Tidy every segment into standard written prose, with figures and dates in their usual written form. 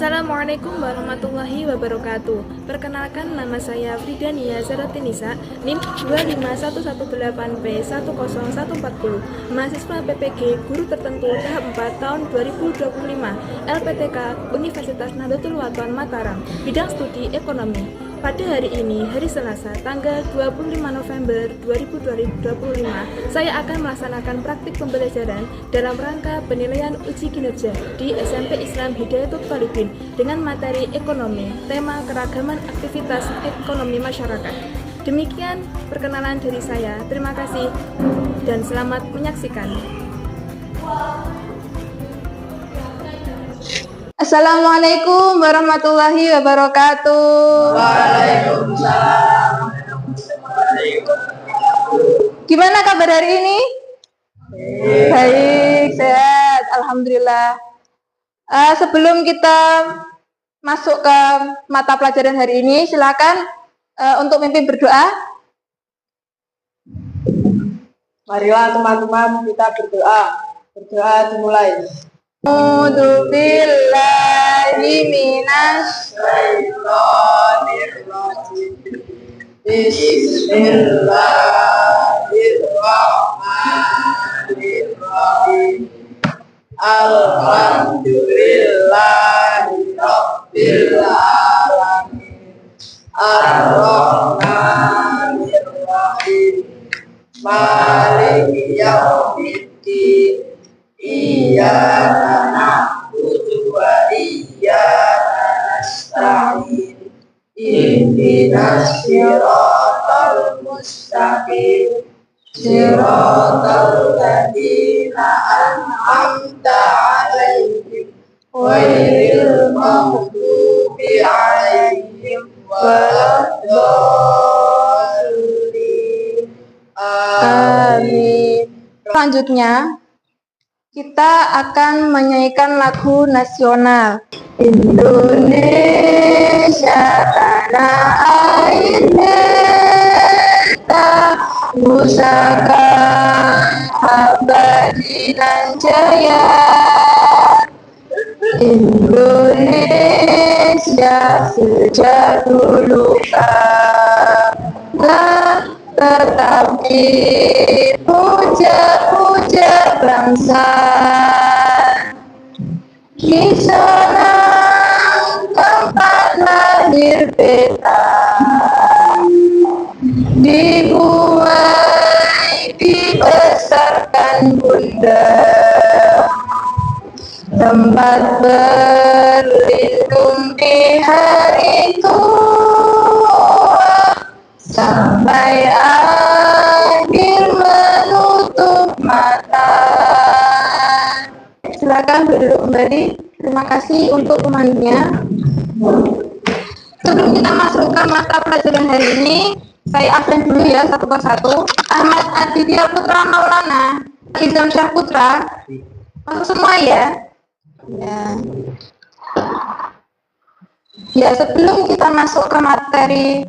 Assalamualaikum warahmatullahi wabarakatuh. Perkenalkan, nama saya Frida Nia Zaratinisa, NIM 25118B10140, mahasiswa PPG Guru Tertentu tahap 4 tahun 2025, LPTK Universitas Nahdlatul Ulama Mataram, bidang studi ekonomi. Pada hari ini, hari Selasa, tanggal 25 November 2025, saya akan melaksanakan praktik pembelajaran dalam rangka penilaian uji kinerja di SMP Islam Hidayatul Thalibin dengan materi ekonomi, tema keragaman aktivitas ekonomi masyarakat. Demikian perkenalan dari saya. Terima kasih dan selamat menyaksikan. Assalamualaikum warahmatullahi wabarakatuh. Waalaikumsalam. Gimana kabar hari ini? Baik, sehat, alhamdulillah. Sebelum kita masuk ke mata pelajaran hari ini, silakan untuk memimpin berdoa. Marilah teman-teman kita berdoa. Berdoa dimulai. A'udzu billahi minasy Syaitonir rajim. Bismillahirrahmanirrahim. Alhamdulillahi rabbil alamin. Ar-Rahmanir Rahim. Maliki yaumiddin. Iyyaka na'budu wa iyyaka nasta'in. Ihdinas siratal mustaqim. Siratal ladzina an'amta 'alaihim ghairil maghdubi 'alaihim waladdallin. Amin. Selanjutnya, kita akan menyanyikan lagu nasional. Indonesia tanah air kita, pusaka abadi dan jaya. Indonesia sejak dulu kala tetap dipuja-puja bangsa. Di sana tempat lahir beta, dibuai dibesarkan bunda, tempat berlindung di hari tua, sampai akhir menutup mata. Silakan duduk kembali. Terima kasih untuk pemandunya. Sebelum kita masuk ke mata pelajaran hari ini, saya absen dulu ya satu persatu. Ahmad Aditya Putra Maulana, Izam Syah Putra, masuk semua ya. Ya, sebelum kita masuk ke materi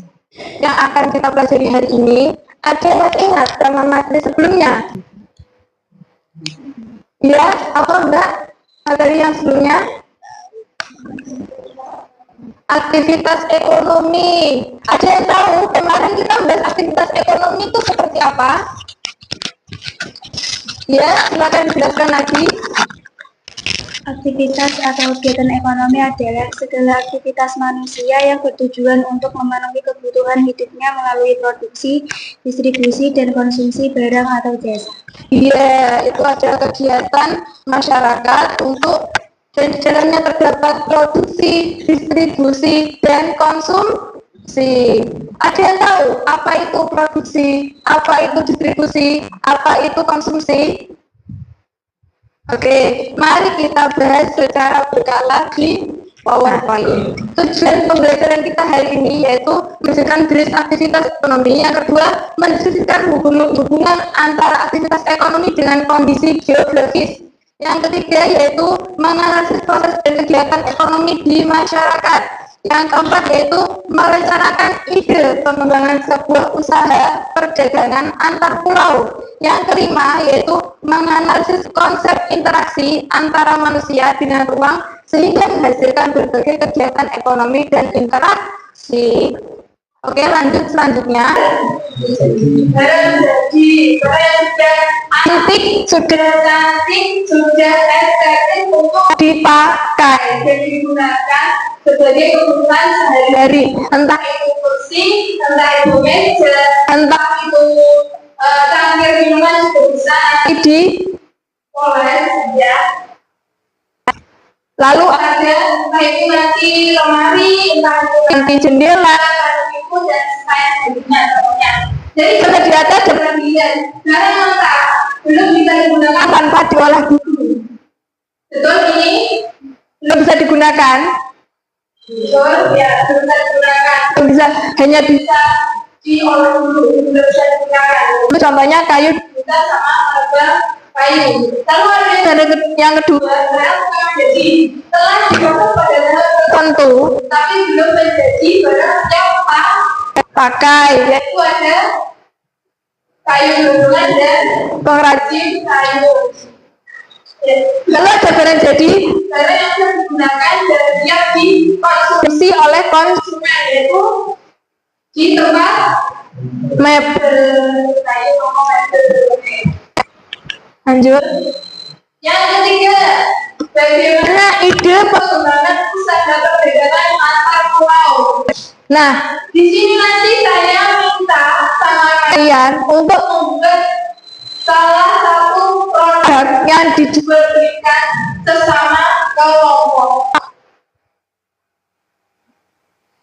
yang akan kita pelajari hari ini, ada yang ingat sama materi sebelumnya? Ya, apa enggak? Materi yang sebelumnya? Aktivitas ekonomi. Ada yang tahu kemarin kita bahas aktivitas ekonomi itu seperti apa? Ya, silakan dijelaskan lagi. Aktivitas atau kegiatan ekonomi adalah segala aktivitas manusia yang bertujuan untuk memenuhi kebutuhan hidupnya melalui produksi, distribusi, dan konsumsi barang atau jasa. Iya, itu adalah kegiatan masyarakat untuk dan di dalamnya terdapat produksi, distribusi, dan konsumsi. Ada yang tahu apa itu produksi, apa itu distribusi, apa itu konsumsi? Oke, mari kita bahas secara berkala di PowerPoint. Tujuan pembelajaran kita hari ini yaitu menunjukkan jenis aktivitas ekonomi. Yang kedua, mendeskripsikan hubungan antara aktivitas ekonomi dengan kondisi geografis. Yang ketiga yaitu menganalisis proses dan kegiatan ekonomi di masyarakat. Yang keempat yaitu merencanakan ide pengembangan sebuah usaha perdagangan antar pulau. Yang kelima yaitu menganalisis konsep interaksi antara manusia dengan ruang sehingga menghasilkan berbagai kegiatan ekonomi dan interaksi. Oke, lanjut selanjutnya. Antik sudah estetik untuk dipakai dan digunakan sebagai kebutuhan sehari-hari, entah itu kursi, entah itu meja, entah itu cangkir minuman juga bisa dioles ya. Lalu ada entah itu nanti lemari, entah itu nanti jendela, itu dan sebagainya tentunya. Jadi pada di atas barang mentah belum bisa digunakan tanpa diolah dulu. Betul ini? Belum bisa digunakan. Betul ya, belum bisa digunakan. Belum bisa, hanya bisa diolah dulu, belum bisa digunakan. Contohnya kayu kita sama harga kayu. Lalu ada yang kedua, jadi telah diproses pada tahap tertentu, tapi belum menjadi barang yang pakai. Yaitu ada kayu gabungan dan pengrajin kayu. Lalu ada barang jadi barang yang bisa digunakan dan siap dikonsumsi oleh konsumen, yaitu di tempat mebel. Lanjut. Yang ketiga, bagaimana ide pengembangan usaha perdagangan antar pulau. Nah, di sini nanti saya minta sama kalian untuk membuat salah satu produk yang dijualbelikan sesama kelompok.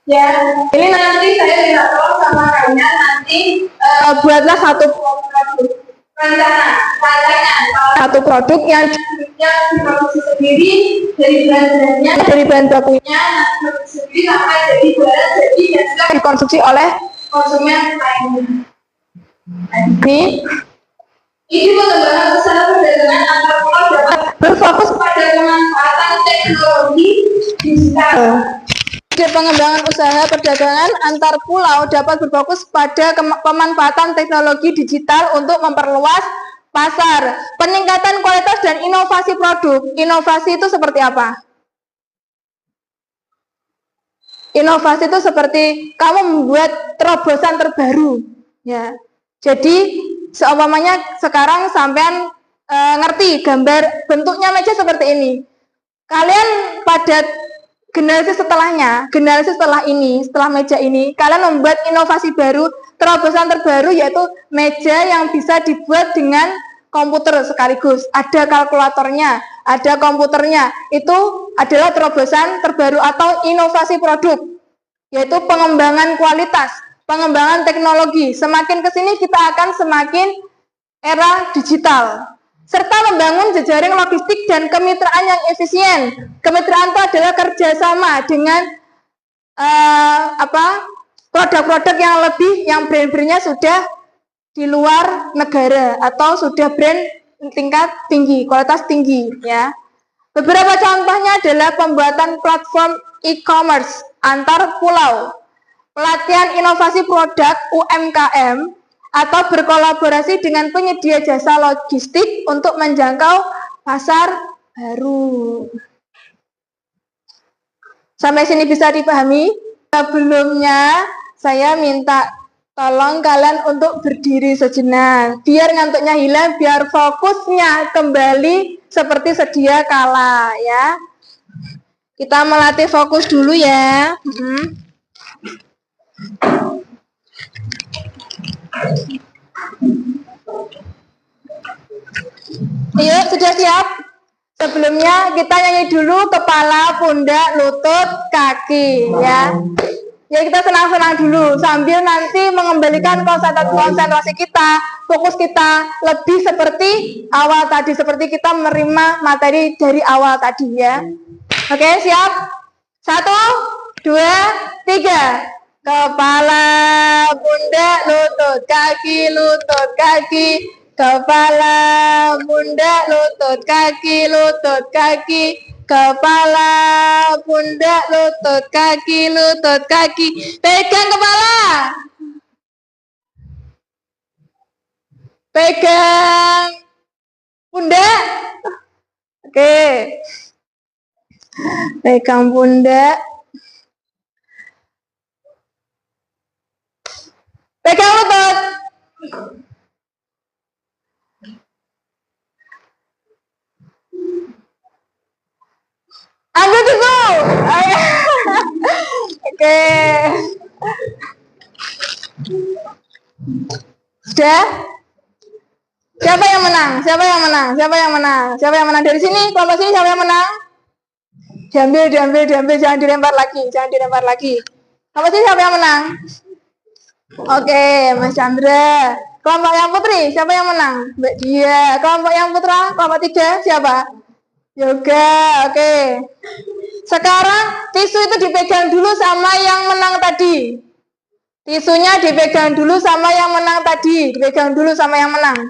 Ya, ini nanti saya minta tolong sama kalian nanti buatlah satu produk. Rancangan satu produk yang diproduksi sendiri dari bahan-bahannya, dari bahan bakunya, diproduksi sendiri sampai jadi barang jadi dan juga dikonsumsi oleh konsumen lainnya. Ini pengembangan usaha perdagangan antar pulau dapat berfokus pada pemanfaatan teknologi digital. Pengembangan usaha perdagangan antar pulau dapat berfokus pada pemanfaatan teknologi digital untuk memperluas pasar, peningkatan kualitas dan inovasi produk. Inovasi itu seperti apa? Inovasi itu seperti kamu membuat terobosan terbaru, ya. Jadi seumpamanya sekarang sampean ngerti gambar bentuknya meja seperti ini. Kalian pada generasi setelahnya, generasi setelah ini, setelah meja ini, kalian membuat inovasi baru, terobosan terbaru yaitu meja yang bisa dibuat dengan komputer sekaligus. Ada kalkulatornya, ada komputernya. Itu adalah terobosan terbaru atau inovasi produk, yaitu pengembangan kualitas, pengembangan teknologi. Semakin ke sini kita akan semakin era digital. Serta membangun jejaring logistik dan kemitraan yang efisien. Kemitraan itu adalah kerjasama dengan produk-produk yang lebih, yang brand-brandnya sudah di luar negara atau sudah brand tingkat tinggi, kualitas tinggi, ya. Beberapa contohnya adalah pembuatan platform e-commerce antar pulau, pelatihan inovasi produk UMKM, atau berkolaborasi dengan penyedia jasa logistik untuk menjangkau pasar baru. Sampai sini bisa dipahami? Sebelumnya saya minta tolong kalian untuk berdiri sejenak, biar ngantuknya hilang, biar fokusnya kembali seperti sedia kala, ya. Kita melatih fokus dulu ya. Ayo, sudah siap? Sebelumnya kita nyanyi dulu kepala, pundak, lutut, kaki, ya. Ya, kita senang-senang dulu sambil nanti mengembalikan konsentrasi kita, fokus kita lebih seperti awal tadi, seperti kita menerima materi dari awal tadi, ya. Oke, siap? 1, 2, 3. Kepala, pundak, lutut, kaki, lutut, kaki. Kepala, pundak, lutut, kaki, lutut, kaki. kepala, pundak, lutut, kaki, lutut, kaki. Pegang kepala. Pegang pundak. Oke. Pegang pundak. Pegang lutut. Ambil tisu. Oke. Sudah? Siapa yang menang? Siapa yang menang? Siapa yang menang? Siapa yang menang dari sini? Kelompok sini siapa yang menang? Diambil, jangan dilempar lagi. Kelompok sini siapa yang menang? Oke, Mas Chandra. Kelompok yang putri, siapa yang menang? Mbak Dia. Kelompok yang putra, kelompok 3, siapa? Yoga, oke. Sekarang tisu itu dipegang dulu sama yang menang tadi. Tisunya dipegang dulu sama yang menang tadi. Dipegang dulu sama yang menang.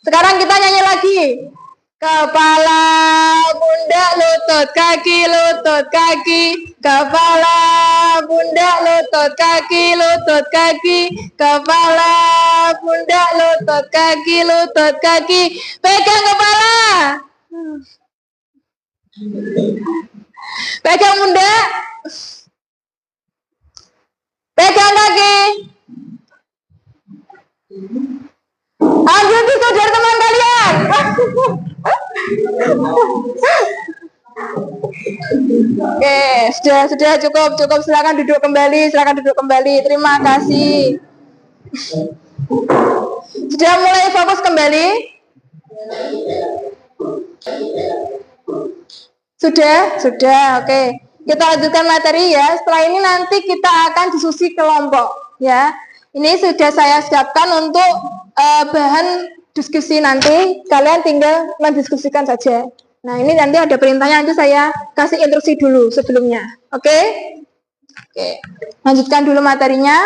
Sekarang kita nyanyi lagi. Kepala, pundak, lutut, kaki, lutut, kaki. Kepala, pundak, lutut, kaki, lutut, kaki. Kepala, pundak, lutut, kaki, lutut, kaki. Pegang kepala. Pegang pundak. Pegang kaki. Ambil tisu dari teman kalian. Oke, sudah cukup. Silakan duduk kembali. Terima kasih. Sudah mulai fokus kembali? Sudah. Oke. Kita lanjutkan materi ya. Setelah ini nanti kita akan diskusi kelompok ya. Ini sudah saya siapkan untuk bahan diskusi nanti. Kalian tinggal mendiskusikan saja. Nah, ini nanti ada perintahnya, nanti saya kasih instruksi dulu sebelumnya. Oke? Lanjutkan dulu materinya.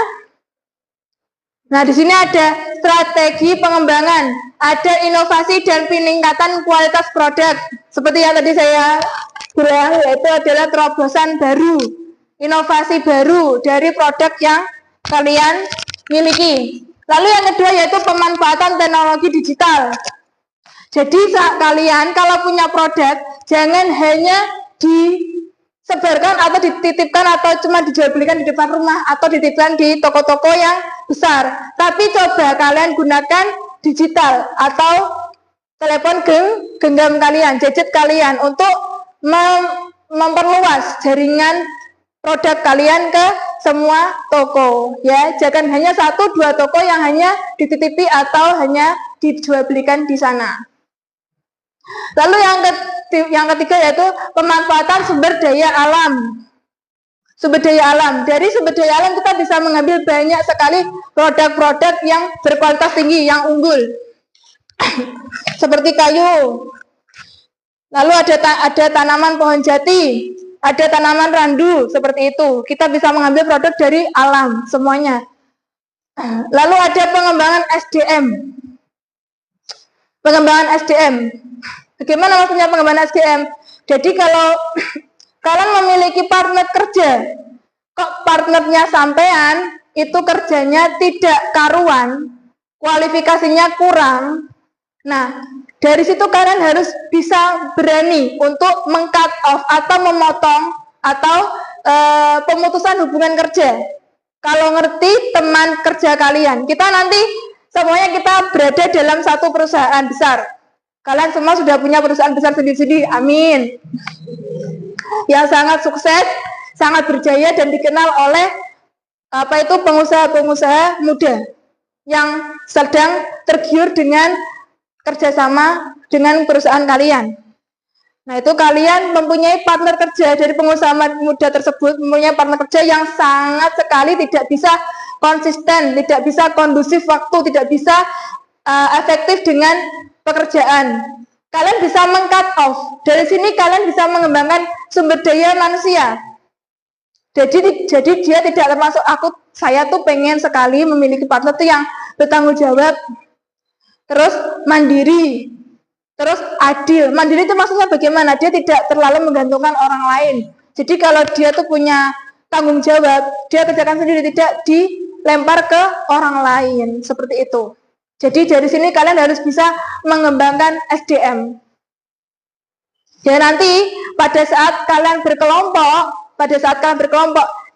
Nah, di sini ada strategi pengembangan, ada inovasi dan peningkatan kualitas produk. Seperti yang tadi saya bilang, yaitu adalah terobosan baru, inovasi baru dari produk yang kalian miliki. Lalu yang kedua yaitu pemanfaatan teknologi digital. Jadi kalian kalau punya produk, jangan hanya disebarkan atau dititipkan atau cuma dijual belikan di depan rumah atau dititipkan di toko-toko yang besar. Tapi coba kalian gunakan digital atau telepon genggam kalian, gadget kalian untuk memperluas jaringan produk kalian ke semua toko ya. Jangan hanya 1-2 toko yang hanya dititipi atau hanya dijual belikan di sana. Lalu yang ketiga yaitu pemanfaatan sumber daya alam. Dari sumber daya alam kita bisa mengambil banyak sekali produk-produk yang berkualitas tinggi, yang unggul. Seperti kayu. Lalu ada tanaman pohon jati, ada tanaman randu, seperti itu. Kita bisa mengambil produk dari alam semuanya. Lalu ada pengembangan SDM. Bagaimana maksudnya pengembangan SDM? Jadi kalau kalian memiliki partner kerja, kok partnernya sampean itu kerjanya tidak karuan, kualifikasinya kurang. Nah, dari situ kalian harus bisa berani untuk meng-cut off atau memotong atau pemutusan hubungan kerja. Kalau ngerti teman kerja kalian, kita nanti semuanya kita berada dalam satu perusahaan besar. Kalian semua sudah punya perusahaan besar sendiri-sendiri, amin. Yang sangat sukses, sangat berjaya dan dikenal oleh pengusaha-pengusaha muda yang sedang tergiur dengan kerjasama dengan perusahaan kalian. Nah, itu kalian mempunyai partner kerja dari pengusaha muda tersebut, mempunyai partner kerja yang sangat sekali tidak bisa konsisten, tidak bisa kondusif waktu, tidak bisa efektif dengan pekerjaan. Kalian bisa meng-cut off. Dari sini kalian bisa mengembangkan sumber daya manusia. Jadi dia tidak termasuk saya tuh pengen sekali memiliki partner tuh yang bertanggung jawab, terus mandiri, Terus adil. Mandiri itu maksudnya bagaimana? Dia tidak terlalu menggantungkan orang lain. Jadi kalau dia tuh punya tanggung jawab, dia kerjakan sendiri, tidak dilempar ke orang lain. Seperti itu. Jadi dari sini kalian harus bisa mengembangkan SDM. Ya nanti pada saat kalian berkelompok,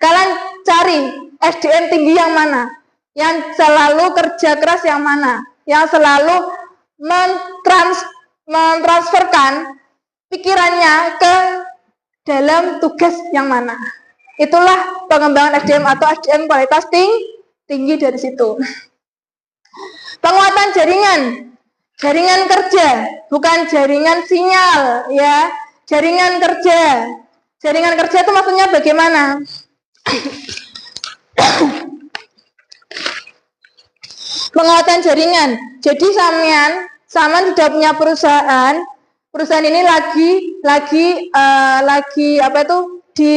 kalian cari SDM tinggi yang mana, yang selalu kerja keras yang mana, yang selalu mentransferkan pikirannya ke dalam tugas yang mana. Itulah pengembangan SDM atau SDM kualitas tinggi dari situ. Penguatan jaringan kerja, bukan jaringan sinyal, ya. Jaringan kerja itu maksudnya bagaimana? Penguatan jaringan. Jadi Saman sudah punya perusahaan ini lagi apa itu di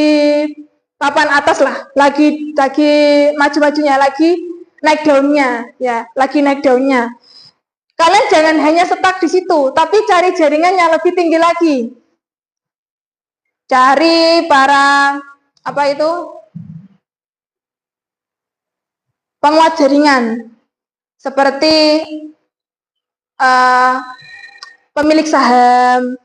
papan atas lah, lagi maju-majunya, lagi naik daunnya. Kalian jangan hanya stuck di situ, tapi cari jaringan yang lebih tinggi lagi. Cari para penguat jaringan, seperti pemilik saham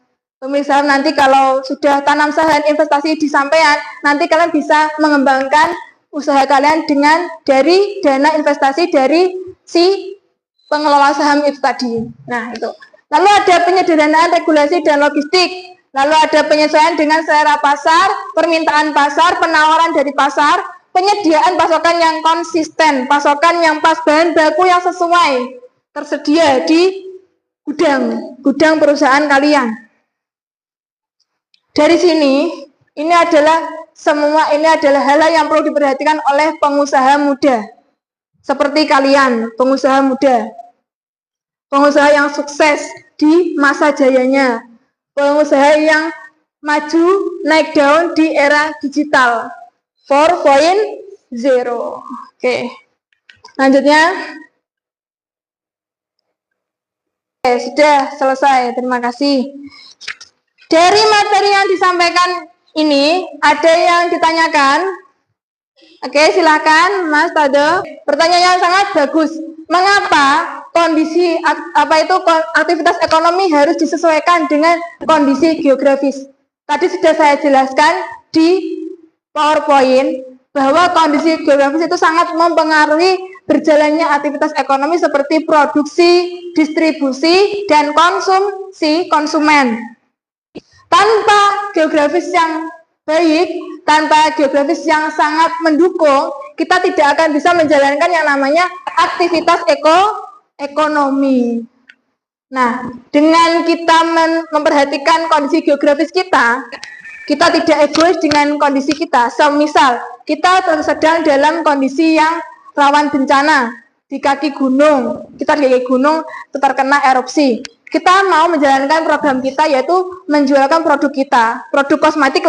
nanti kalau sudah tanam saham investasi di sampean, nanti kalian bisa mengembangkan usaha kalian dengan dari dana investasi dari si pengelola saham itu tadi. Nah, itu. Lalu ada penyederhanaan regulasi dan logistik. Lalu ada penyesuaian dengan selera pasar, permintaan pasar, penawaran dari pasar, penyediaan pasokan yang konsisten, pasokan yang pas, bahan baku yang sesuai tersedia di gudang perusahaan kalian. Dari sini, ini adalah hal yang perlu diperhatikan oleh pengusaha muda. Seperti kalian, pengusaha muda. Pengusaha yang sukses di masa jayanya. Pengusaha yang maju, naik daun di era digital 4.0. Oke. Selanjutnya. Oke, sudah selesai. Terima kasih. Dari materi yang disampaikan ini, ada yang ditanyakan? Oke, silakan Mas Tado. Pertanyaan yang sangat bagus. Mengapa kondisi aktivitas ekonomi harus disesuaikan dengan kondisi geografis? Tadi sudah saya jelaskan di PowerPoint bahwa kondisi geografis itu sangat mempengaruhi berjalannya aktivitas ekonomi seperti produksi, distribusi, dan konsumsi konsumen. Tanpa geografis yang baik, tanpa geografis yang sangat mendukung, kita tidak akan bisa menjalankan yang namanya aktivitas ekonomi. Nah, dengan kita memperhatikan kondisi geografis kita tidak egois dengan kondisi kita. Semisal, kita sedang dalam kondisi yang rawan bencana, di kaki gunung, terkena erupsi. Kita mau menjalankan program kita, yaitu menjualkan produk kita, produk kosmetik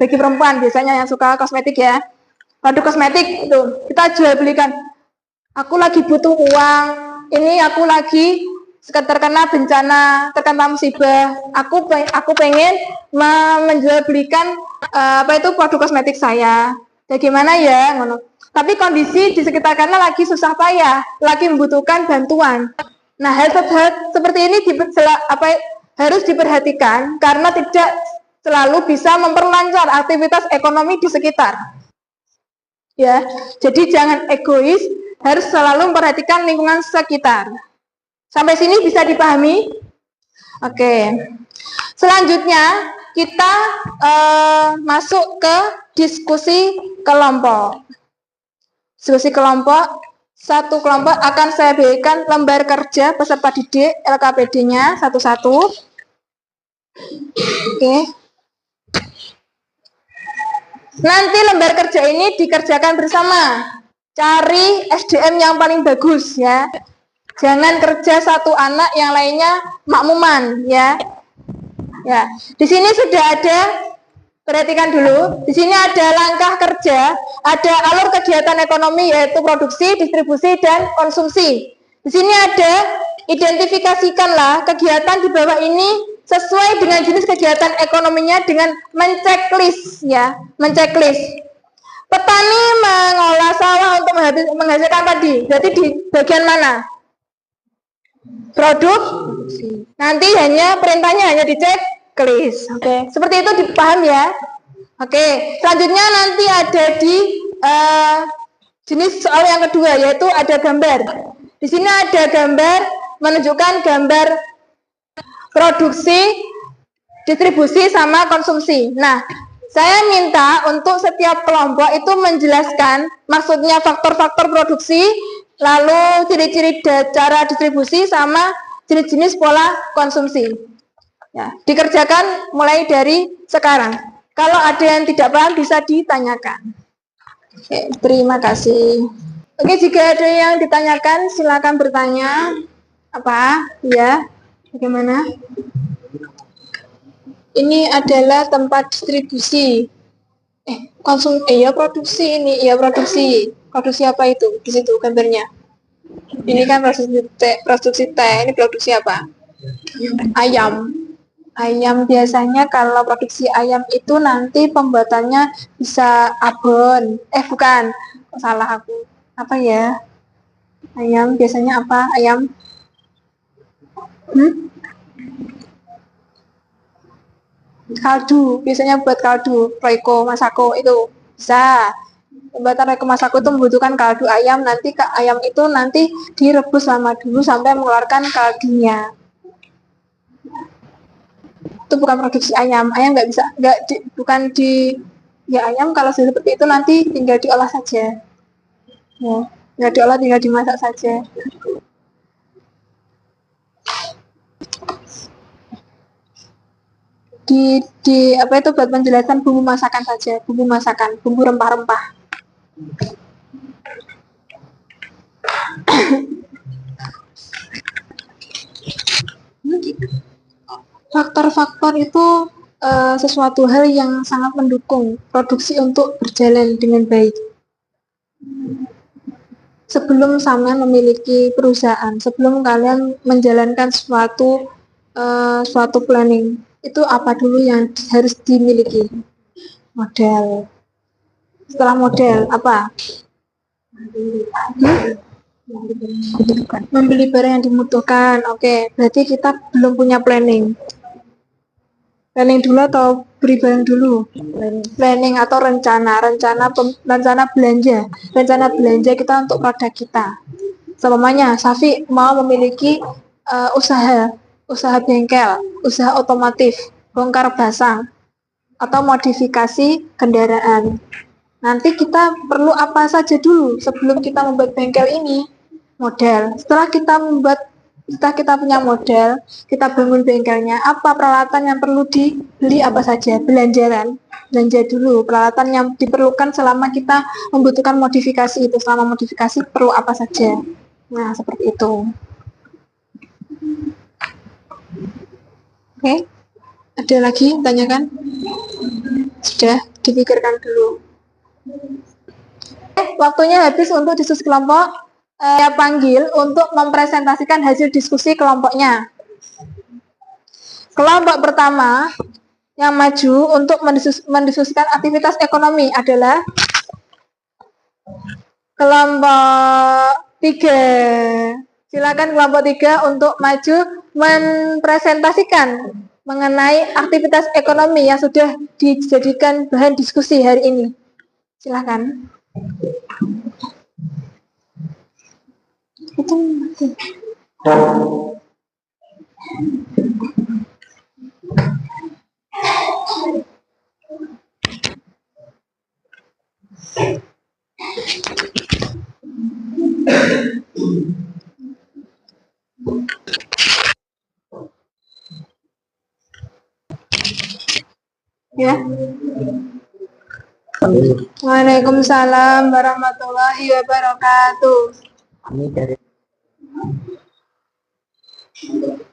bagi perempuan biasanya yang suka kosmetik ya, produk kosmetik itu kita jual belikan. Aku lagi butuh uang, ini aku lagi terkena bencana, terkena musibah, aku pengen menjual belikan produk kosmetik saya. Bagaimana ya, tapi kondisi di sekitar kalian lagi susah payah, lagi membutuhkan bantuan. Nah, hal seperti ini harus diperhatikan karena tidak selalu bisa memperlancar aktivitas ekonomi di sekitar. Ya, jadi jangan egois, harus selalu memperhatikan lingkungan sekitar. Sampai sini bisa dipahami? Oke. Selanjutnya kita masuk ke diskusi kelompok. Diskusi kelompok. Satu kelompok akan saya berikan lembar kerja peserta didik LKPD-nya satu-satu. Oke. Nanti lembar kerja ini dikerjakan bersama. Cari SDM yang paling bagus ya. Jangan kerja satu anak yang lainnya makmuman ya. Ya. Di sini sudah ada. Perhatikan dulu, di sini ada langkah kerja, ada alur kegiatan ekonomi yaitu produksi, distribusi, dan konsumsi. Di sini ada Identifikasikanlah kegiatan di bawah ini sesuai dengan jenis kegiatan ekonominya dengan menceklis ya, menceklis. Petani mengolah sawah untuk menghasilkan padi. Berarti di bagian mana? Produk. Nanti perintahnya hanya diceklis. Oke, seperti itu dipaham ya. Oke, selanjutnya nanti ada di jenis soal yang kedua, yaitu ada gambar. Di sini ada gambar menunjukkan gambar produksi, distribusi, sama konsumsi. Nah, saya minta untuk setiap kelompok itu menjelaskan maksudnya faktor-faktor produksi, lalu ciri-ciri cara distribusi, sama jenis-jenis pola konsumsi. Ya, dikerjakan mulai dari sekarang. Kalau ada yang tidak paham bisa ditanyakan. Oke, terima kasih. Oke, jika ada yang ditanyakan silakan bertanya. Apa? Ya, bagaimana? Ini adalah tempat distribusi. Produksi ini. Ya, produksi. Produksi apa itu? Di situ gambarnya. Ini kan produksi teh. Ini produksi apa? Ayam. Ayam biasanya kalau produksi ayam itu nanti pembuatannya bisa abon. Bukan. Salah aku. Apa ya? Ayam biasanya apa? Ayam. Kaldu. Biasanya buat kaldu. Royco, Masako itu bisa. Pembuatan Royco Masako itu membutuhkan kaldu ayam. Nanti ayam itu nanti direbus lama dulu sampai mengeluarkan kaldunya. Itu bukan produksi ayam. Ayam nggak bisa, ayam kalau sudah seperti itu nanti tinggal diolah saja. Ya, nggak diolah, tinggal dimasak saja. Buat penjelasan bumbu masakan saja, bumbu masakan, bumbu rempah-rempah. Faktor-faktor itu sesuatu hal yang sangat mendukung produksi untuk berjalan dengan baik. Sebelum sampean memiliki perusahaan, sebelum kalian menjalankan suatu planning, itu apa dulu yang harus dimiliki? Modal. Setelah modal, apa? Membeli barang yang dibutuhkan. Oke, berarti kita belum punya planning. Planning dulu atau beri barang dulu? Planning atau rencana belanja. Rencana belanja kita untuk produk kita. Semuanya, Safi mau memiliki usaha bengkel, usaha otomotif, bongkar pasang, atau modifikasi kendaraan. Nanti kita perlu apa saja dulu sebelum kita membuat bengkel ini? Modal. Setelah kita punya modal, kita bangun bengkelnya, apa peralatan yang perlu dibeli, apa saja? Belanja dulu peralatan yang diperlukan selama kita membutuhkan modifikasi itu. Selama modifikasi perlu apa saja? Nah, seperti itu. Oke, ada lagi tanyakan? Sudah dipikirkan dulu. Waktunya habis untuk diskusi kelompok. Saya panggil untuk mempresentasikan hasil diskusi kelompoknya. Kelompok pertama yang maju untuk mendiskusikan aktivitas ekonomi adalah kelompok 3. Silakan kelompok 3 untuk maju mempresentasikan mengenai aktivitas ekonomi yang sudah dijadikan bahan diskusi hari ini. Silakan. Itu mati. Ya. Waalaikumsalam warahmatullahi wabarakatuh. Ini dari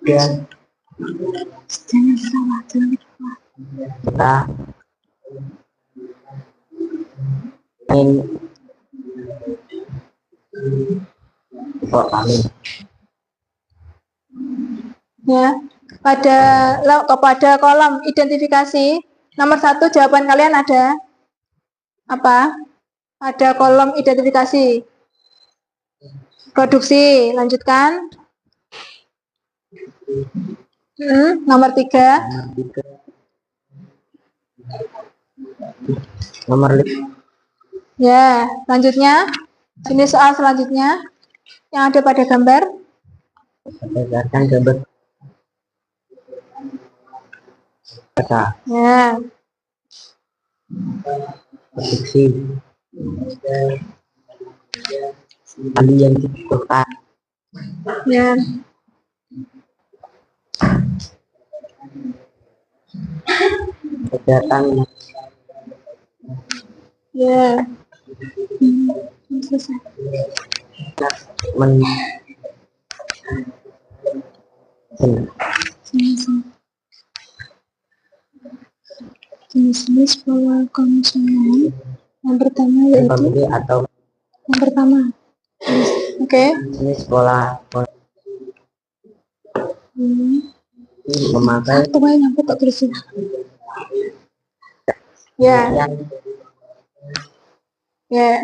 ya. Jangan salah, jangan lupa. Kita ingin kok kami Ya, kepada kolom identifikasi nomor 1 jawaban kalian ada apa? Ada kolom identifikasi produksi. Lanjutkan. Nomor 3. Nomor 5. Ya, selanjutnya. Ini soal selanjutnya yang ada pada gambar. Berdasarkan gambar. Ya. Produksi tadi yang dibutuhkan. Ya. Kegiatan Ya. Selesai. Jenis pola konsumen yang pertama yaitu atau yang pertama. Oke. jenis pola memakai Satu yang tak bersih. Ya. Ya.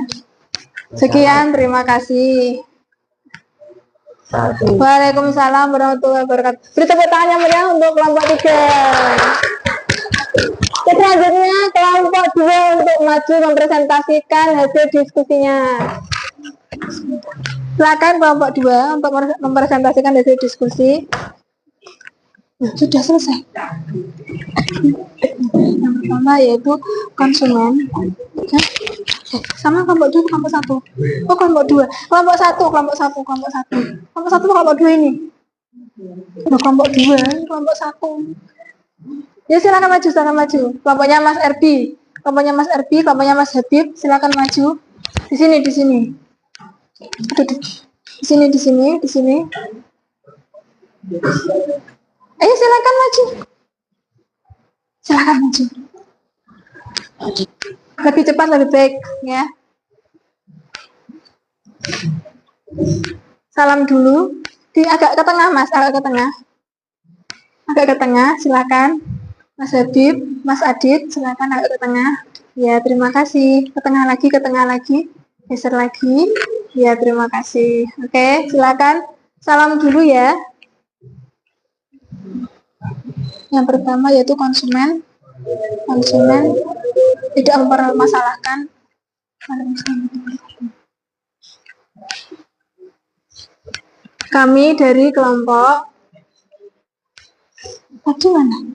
Sekian, terima kasih. Waalaikumsalam warahmatullahi wabarakatuh. Beri tepuk tangan yang meriah untuk kelompok 3. Selanjutnya kelompok 2 untuk maju mempresentasikan hasil diskusinya. Silakan kelompok 2 untuk mempresentasikan hasil diskusi. Sudah selesai. Yang pertama yaitu konsumen. Sama kelompok 2 kelompok 1. Oh, kelompok 2. Kelompok 1, kelompok 1, kelompok 1. Kelompok 1 kelompok 2 ini. Kelompok 2, kelompok 1. Ya silakan maju. Kelompoknya Mas Erbi, kelompoknya Mas Erbi, kelompoknya Mas Habib, silakan maju. Di sini. Di sini. Ayo silakan maju. Lebih cepat lebih baik, ya. Salam dulu. Agak ke tengah, Mas, agak ke tengah, silakan. Mas Habib, Mas Adit, silakan agak ke tengah. Ya, terima kasih. Ke tengah lagi. Geser lagi. Ya, terima kasih. Oke, silakan. Salam dulu ya. Yang pertama yaitu konsumen. Konsumen tidak mempermasalahkan. Kami dari kelompok mana?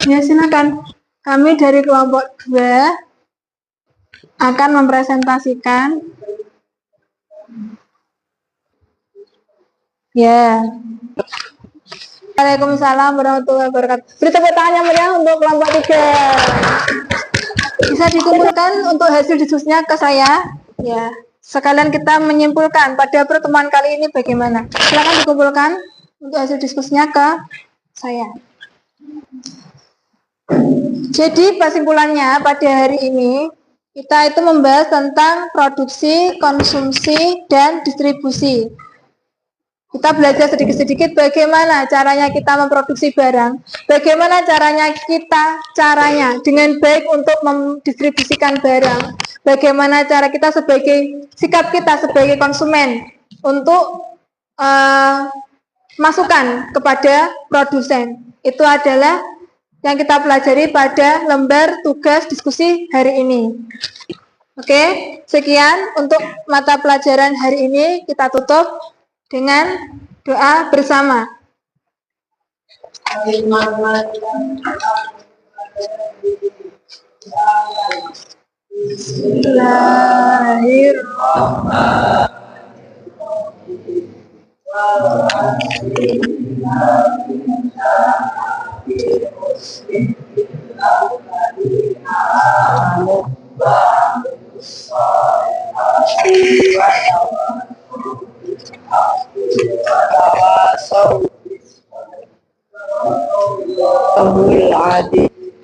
Ya, silakan. Kami dari kelompok 2 akan mempresentasikan. Ya. Waalaikumsalam warahmatullahi wabarakatuh. Beri tepuk tangan yang meriah untuk kelompok 3. Bisa dikumpulkan untuk hasil diskusinya ke saya. Ya. Sekalian kita menyimpulkan pada pertemuan kali ini bagaimana. Silakan dikumpulkan untuk hasil diskusinya ke saya. Jadi kesimpulannya pada hari ini kita itu membahas tentang produksi, konsumsi, dan distribusi. Kita belajar sedikit-sedikit bagaimana caranya kita memproduksi barang, bagaimana caranya dengan baik untuk mendistribusikan barang, bagaimana cara kita sikap kita sebagai konsumen untuk masukan kepada produsen. Itu adalah yang kita pelajari pada lembar tugas diskusi hari ini. Oke, sekian untuk mata pelajaran hari ini. Kita tutup dengan doa bersama. Bismillahirrahmanirrahim.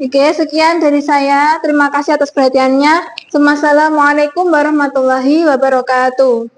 Oke, sekian dari saya. Terima kasih atas perhatiannya. Assalamualaikum warahmatullahi wabarakatuh.